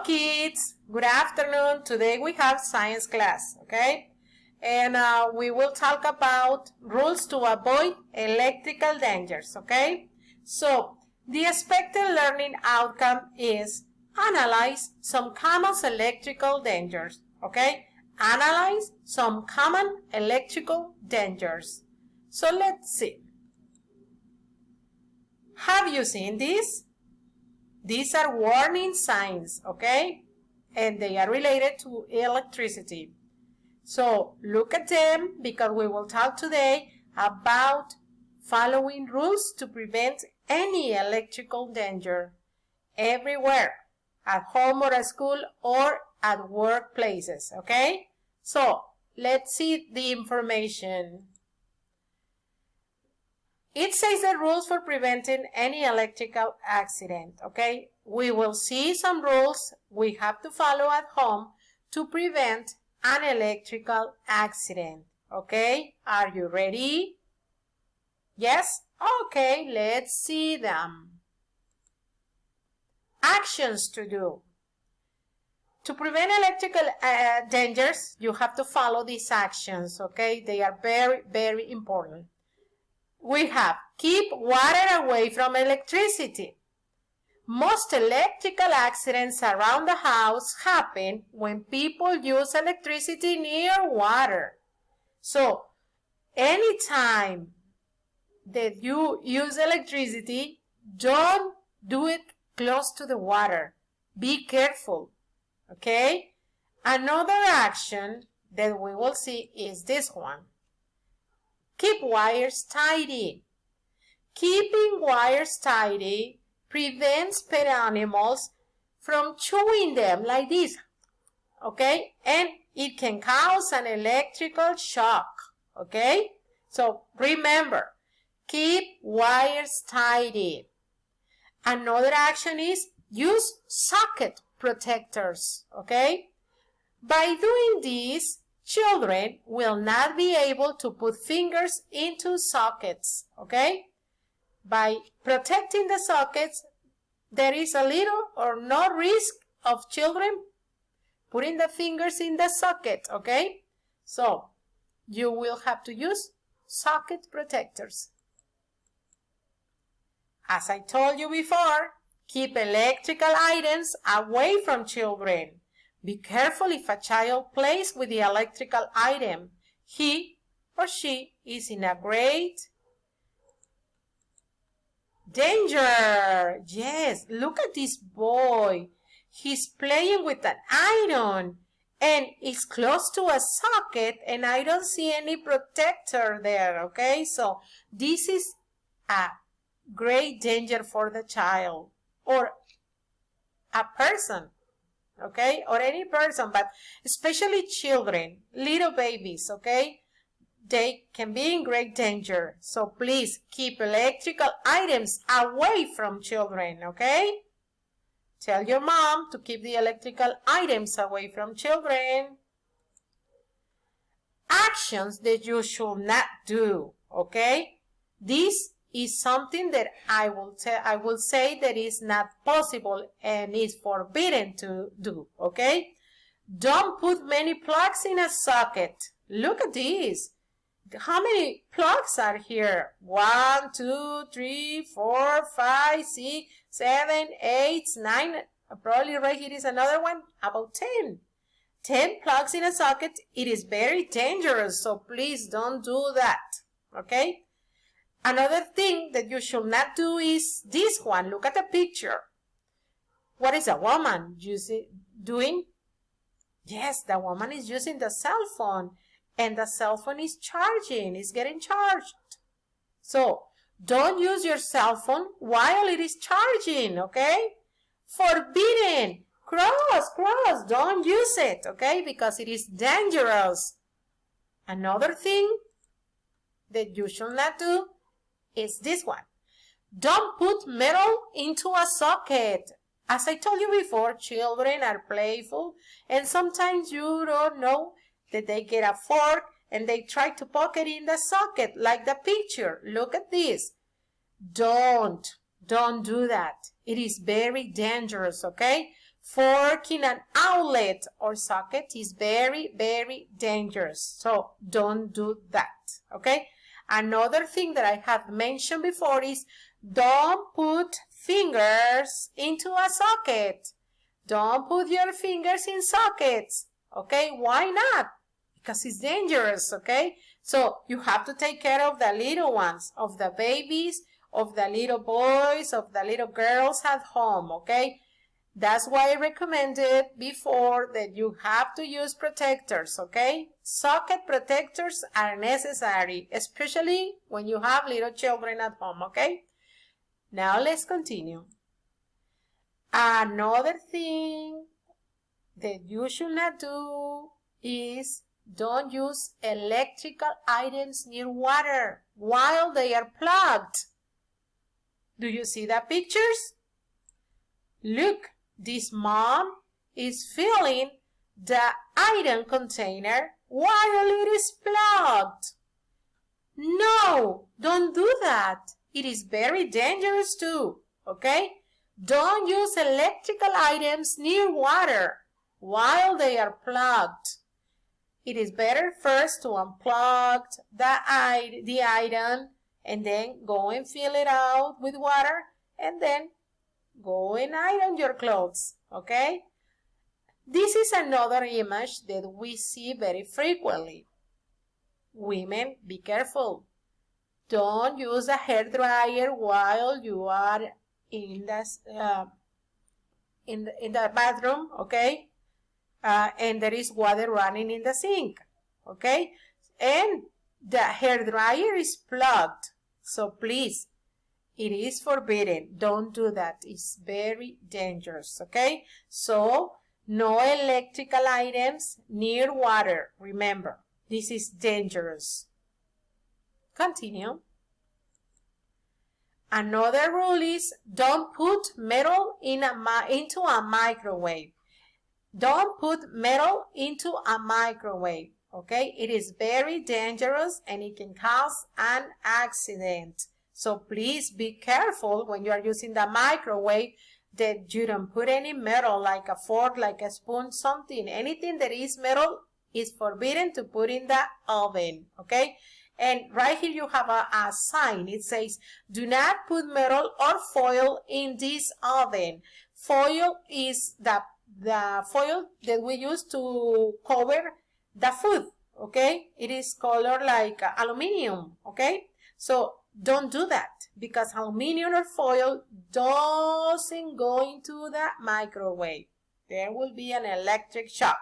kids, good afternoon. Today we have science class, okay? And we will talk about rules to avoid electrical dangers, okay? So, the expected learning outcome is analyze some common electrical dangers, okay? Analyze some common electrical dangers. So, let's see. Have you seen this? These are warning signs, okay? And they are related to electricity. So look at them because we will talk today about following rules to prevent any electrical danger everywhere, at home or at school or at workplaces, okay? So let's see the information. It says the rules for preventing any electrical accident, okay? We will see some rules we have to follow at home to prevent an electrical accident, okay? Are you ready? Yes? Okay, let's see them. Actions to do. To prevent electrical dangers, you have to follow these actions, okay? They are very, very important. We have keep water away from electricity. Most electrical accidents around the house happen when people use electricity near water. So, anytime that you use electricity, don't do it close to the water. Be careful, okay? Another action that we will see is this one. Keep wires tidy. Keeping wires tidy prevents pet animals from chewing them like this, okay? And it can cause an electrical shock, okay? So remember, keep wires tidy. Another action is use socket protectors, okay? By doing this, children will not be able to put fingers into sockets, okay? By protecting the sockets, there is a little or no risk of children putting the fingers in the socket, okay? So, you will have to use socket protectors. As I told you before, keep electrical items away from children. Be careful if a child plays with the electrical item. He or she is in a great danger. Yes, look at this boy. He's playing with an iron and it's close to a socket and I don't see any protector there, okay? So this is a great danger for the child or a person, okay? Or any person, but especially children, little babies, okay? They can be in great danger. So please keep electrical items away from children, okay? Tell your mom to keep the electrical items away from children. Actions that you should not do, okay? This is something that I will say that is not possible and is forbidden to do, okay? Don't put many plugs in a socket. Look at this. How many plugs are here? 1, 2, 3, 4, 5, 6, 7, 8, 9. Probably right here is another one. About 10. 10 plugs in a socket. It is very dangerous. So please don't do that. Okay? Another thing that you should not do is this one. Look at the picture. What is a woman doing? Yes, the woman is using the cell phone. And the cell phone is charging, is getting charged. So, don't use your cell phone while it is charging, okay? Forbidden. Cross, don't use it, okay? Because it is dangerous. Another thing that you should not do is this one. Don't put metal into a socket. As I told you before, children are playful and sometimes you don't know that they get a fork and they try to poke it in the socket like the picture. Look at this. Don't do that. It is very dangerous, okay? Forking an outlet or socket is very, very dangerous. So don't do that, okay? Another thing that I have mentioned before is don't put fingers into a socket. Don't put your fingers in sockets, okay? Why not? Because it's dangerous, okay? So you have to take care of the little ones, of the babies, of the little boys, of the little girls at home, okay? That's why I recommended before that you have to use protectors, okay? Socket protectors are necessary, especially when you have little children at home, okay? Now let's continue. Another thing that you should not do is don't use electrical items near water while they are plugged. Do you see the pictures? Look. This mom is filling the item container while it is plugged. No, don't do that. It is very dangerous too, okay? Don't use electrical items near water while they are plugged. It is better first to unplug the item and then go and fill it out with water and then go and iron your clothes, okay? This is another image that we see very frequently. Women, be careful. Don't use a hair dryer while you are in the bathroom, okay? And there is water running in the sink, okay? And the hair dryer is plugged, so please, it is forbidden. Don't do that. It's very dangerous, okay? So, no electrical items near water. Remember, this is dangerous. Continue. Another rule is don't put metal into a microwave. Don't put metal into a microwave, okay? It is very dangerous and it can cause an accident. So please be careful when you are using the microwave that you don't put any metal like a fork, like a spoon, something. Anything that is metal is forbidden to put in the oven, okay? And right here you have a sign. It says, do not put metal or foil in this oven. Foil is the foil that we use to cover the food, okay? It is colored like aluminum, okay? So don't do that because aluminum or foil doesn't go into the microwave. There will be an electric shock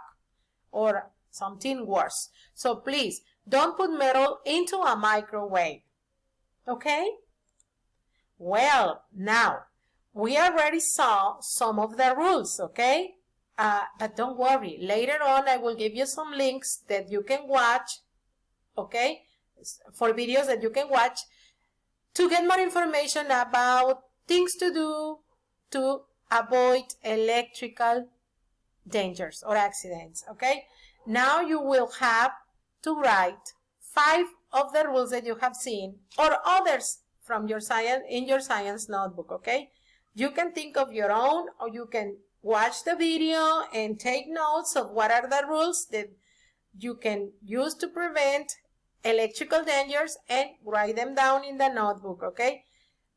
or something worse. So please don't put metal into a microwave. Okay? Well, now we already saw some of the rules, okay? But don't worry. Later on, I will give you some links that you can watch, okay? For videos that you can watch to get more information about things to do to avoid electrical dangers or accidents, okay? Now you will have to write 5 of the rules that you have seen or others from your science notebook, okay? You can think of your own or you can watch the video and take notes of what are the rules that you can use to prevent electrical dangers and write them down in the notebook, okay?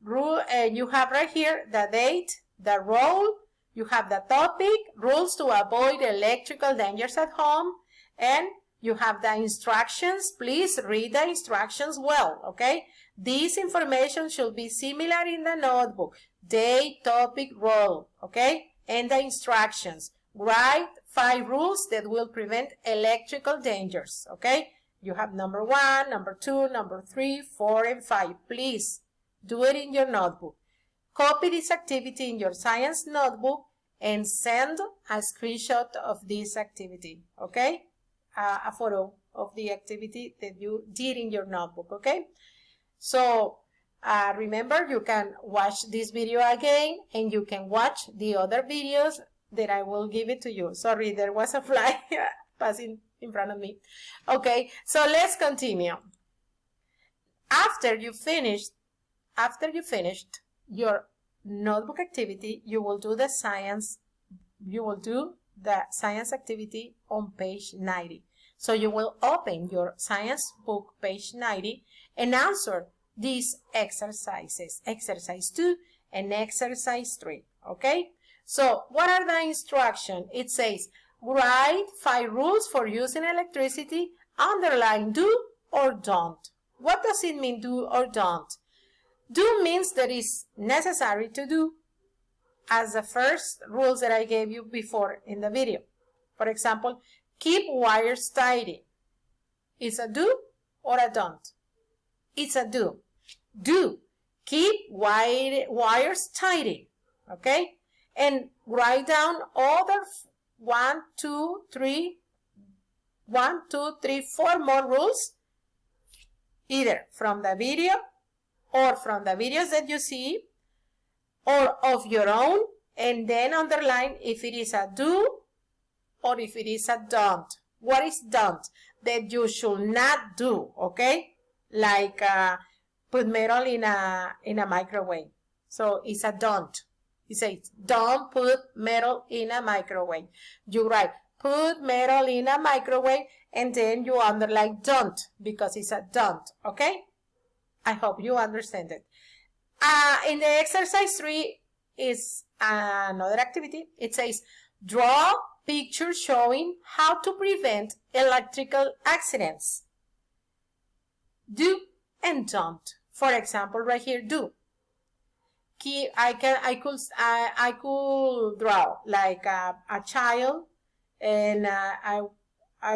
You have right here the date, the role, you have the topic, rules to avoid electrical dangers at home, and you have the instructions. Please read the instructions well, okay? This information should be similar in the notebook. Date, topic, role, okay? And the instructions. Write 5 rules that will prevent electrical dangers, okay? You have number 1, number 2, number 3, 4, and 5. Please do it in your notebook. Copy this activity in your science notebook and send a screenshot of this activity, okay? A photo of the activity that you did in your notebook, okay? So remember, you can watch this video again and you can watch the other videos that I will give it to you. Sorry, there was a fly passing in front of me. Okay, so let's continue. After you finished your notebook activity, you will do the science you will do the science activity on page 90. So you will open your science book, page 90, and answer these exercises, exercise 2 and exercise 3, okay? So what are the instructions? It says, write 5 rules for using electricity, underline do or don't. What does it mean, do or don't? Do means that it's necessary to do, as the first rules that I gave you before in the video. For example, keep wires tidy. It's a do or a don't? It's a do. Do. Keep wires tidy. Okay? And write down all the 1, 2, 3, 4 more rules, either from the video or from the videos that you see, or of your own, and then underline if it is a do or if it is a don't. What is don't? That you should not do, okay? Like put metal in a microwave. So it's a don't. It says, don't put metal in a microwave. You write, put metal in a microwave, and then you underline don't, because it's a don't, okay? I hope you understand it. In the exercise 3 is another activity. It says, draw pictures showing how to prevent electrical accidents. Do and don't. For example, right here, do. I could draw like a child, and I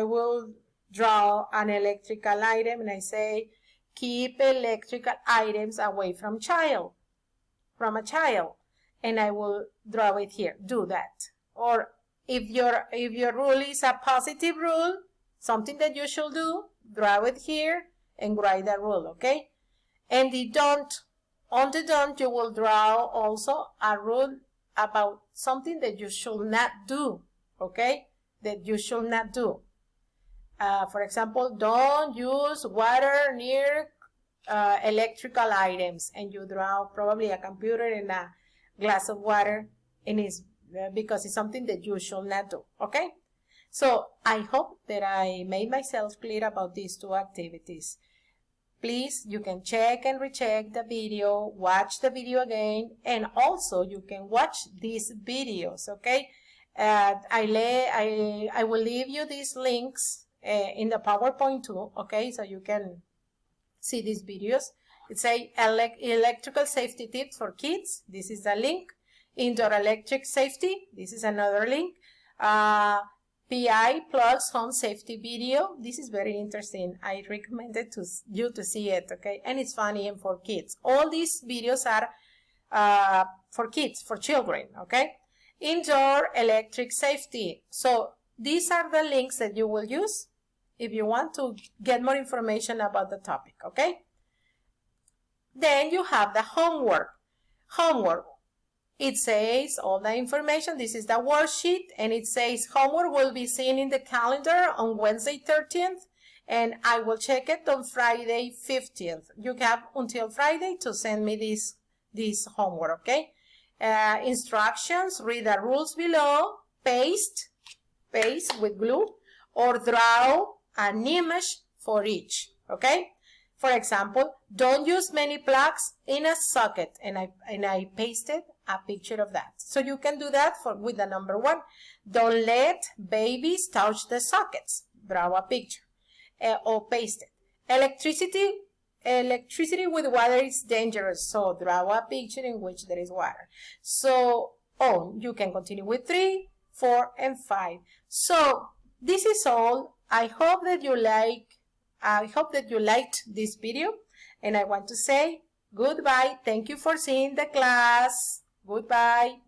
will draw an electrical item, and I say, keep electrical items away from a child, and I will draw it here. Do that. Or if your rule is a positive rule, something that you should do, draw it here and write the rule, okay? And the don't, on the don't, you will draw also a rule about something that you should not do, okay? That you should not do. For example, don't use water near electrical items, and you draw probably a computer and a glass of water, and it's because it's something that you should not do, okay? So I hope that I made myself clear about these 2 activities. Please, you can check and recheck the video, watch the video again, and also you can watch these videos, okay? I will leave you these links in the PowerPoint too, okay? So you can see these videos. It's a electrical safety tips for kids. This is the link. Indoor electric safety. This is another link. PI plugs home safety video. This is very interesting. I recommend it to you to see it, okay? And it's funny and for kids. All these videos are for kids, for children, okay? Indoor electric safety. So these are the links that you will use if you want to get more information about the topic, okay? Then you have the homework. Homework. It says all the information. This is the worksheet, and it says homework will be seen in the calendar on Wednesday 13th, and I will check it on Friday 15th. You have until Friday to send me this homework, okay? Instructions, read the rules below, paste with glue, or draw an image for each, okay? For example, don't use many plugs in a socket, and I pasted a picture of that. So you can do that with the number 1. Don't let babies touch the sockets. Draw a picture or paste it. Electricity with water is dangerous. So draw a picture in which there is water. So you can continue with 3, 4, and 5. So this is all. I hope that you liked this video, and I want to say goodbye. Thank you for seeing the class. Goodbye.